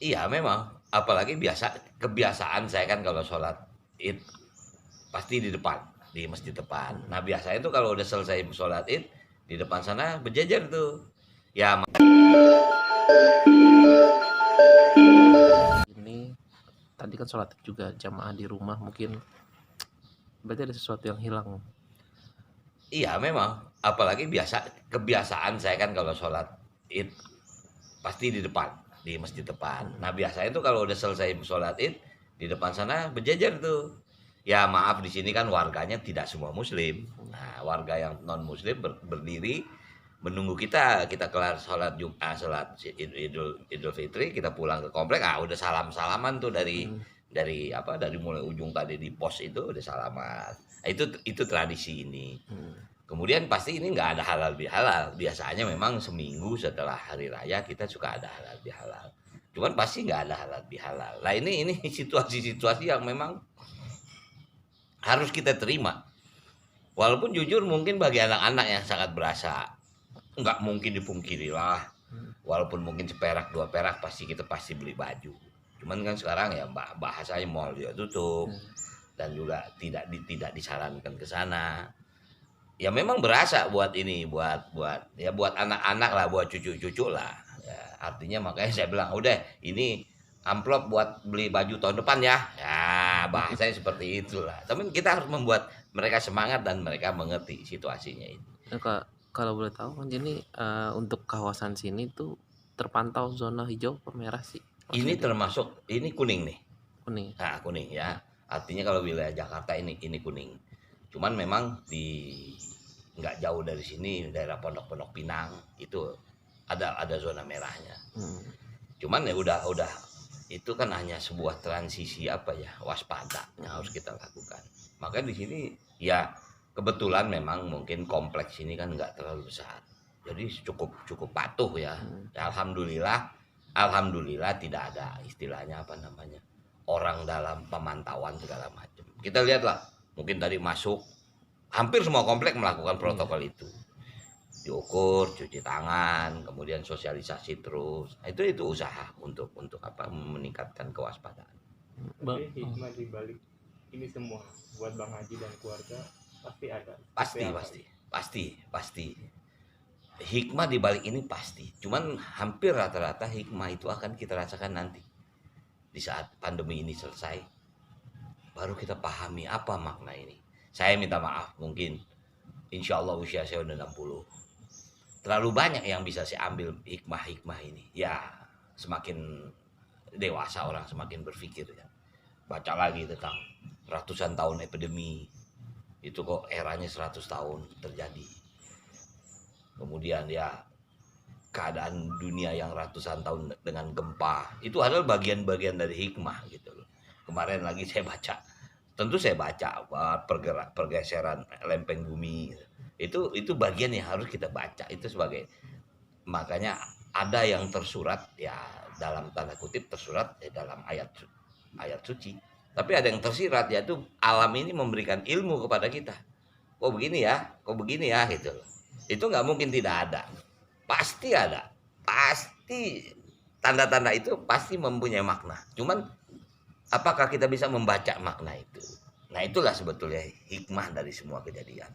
Iya memang, apalagi kebiasaan saya kan kalau sholat id pasti di depan, di masjid depan. Hmm. Nah biasanya itu kalau udah selesai sholat id di depan sana berjajar tuh. Ya Ini tadi kan sholat juga jamaah di rumah, mungkin berarti ada sesuatu yang hilang. iya memang, apalagi kebiasaan saya kan kalau sholat id pasti di depan, di masjid depan. Hmm. Nah biasanya itu kalau udah selesai sholat id di depan sana berjajar tuh. Ya maaf di sini kan warganya tidak semua muslim. Nah warga yang non muslim berdiri menunggu kita kelar sholat Jumat, sholat Idul Fitri, kita pulang ke komplek, udah salaman tuh Hmm. dari mulai ujung tadi di pos itu udah salaman. Nah, itu tradisi ini. Hmm. Kemudian pasti ini nggak ada halal bihalal. Biasanya memang seminggu setelah hari raya kita suka ada halal bihalal. Cuman pasti nggak ada halal bihalal. Nah ini situasi-situasi yang memang harus kita terima. Walaupun jujur mungkin bagi anak-anak yang sangat berasa, nggak mungkin dipungkiri lah. Walaupun mungkin seperak dua perak kita pasti beli baju. Cuman kan sekarang ya bahasanya mall juga tutup Hmm. dan juga tidak disarankan ke sana. Ya memang berasa buat ini, buat anak-anak lah, buat cucu-cucu lah. Ya, artinya makanya saya bilang udah ini amplop buat beli baju tahun depan ya. Ya bahasanya seperti itulah. Tapi kita harus membuat mereka semangat dan mereka mengerti situasinya itu. Nah, kalau boleh tahu kan jadi untuk kawasan sini tuh terpantau zona hijau apa merah sih? Ini Maksudnya termasuk ini kuning nih. kuning. Nah, kuning ya. Artinya kalau wilayah Jakarta ini kuning. Cuman memang di nggak jauh dari sini daerah Pondok Pinang itu ada zona merahnya. Hmm. Cuman ya udah itu kan hanya sebuah transisi apa ya, waspada yang harus kita lakukan. Makanya di sini ya kebetulan memang mungkin kompleks ini kan nggak terlalu besar. Jadi cukup cukup patuh ya. Hmm. Ya, alhamdulillah tidak ada istilahnya apa namanya orang dalam pemantauan segala macam. Kita lihatlah mungkin tadi masuk hampir semua komplek melakukan Iya. protokol itu, diukur, cuci tangan, kemudian sosialisasi terus. Nah, itu usaha untuk apa meningkatkan kewaspadaan. Tapi Oh. hikmah di balik ini semua buat Bang Haji dan keluarga pasti ada. Pasti Seperti apa? pasti. Hikmah di balik ini pasti. Cuman hampir rata-rata hikmah itu akan kita rasakan nanti di saat pandemi ini selesai. Baru kita pahami apa makna ini. Saya minta maaf mungkin insya Allah usia saya udah 60. Terlalu banyak yang bisa saya ambil hikmah-hikmah ini. Ya, semakin dewasa orang semakin berpikir ya. Baca lagi tentang ratusan tahun epidemi. Itu kok eranya 100 tahun terjadi. Kemudian ya keadaan dunia yang ratusan tahun dengan gempa. Itu adalah bagian-bagian dari hikmah gitu loh. Kemarin lagi saya baca. Tentu saya baca pergeseran lempeng bumi. Itu bagian yang harus kita baca. Itu sebagai makanya ada yang tersurat ya dalam tanda kutip tersurat ya dalam ayat suci. Tapi ada yang tersirat yaitu alam ini memberikan ilmu kepada kita. Kok begini ya gitu loh. Itu nggak mungkin tidak ada. Pasti ada. Pasti tanda-tanda itu pasti mempunyai makna. Cuman apakah kita bisa membaca makna itu? Nah itulah sebetulnya hikmah dari semua kejadian.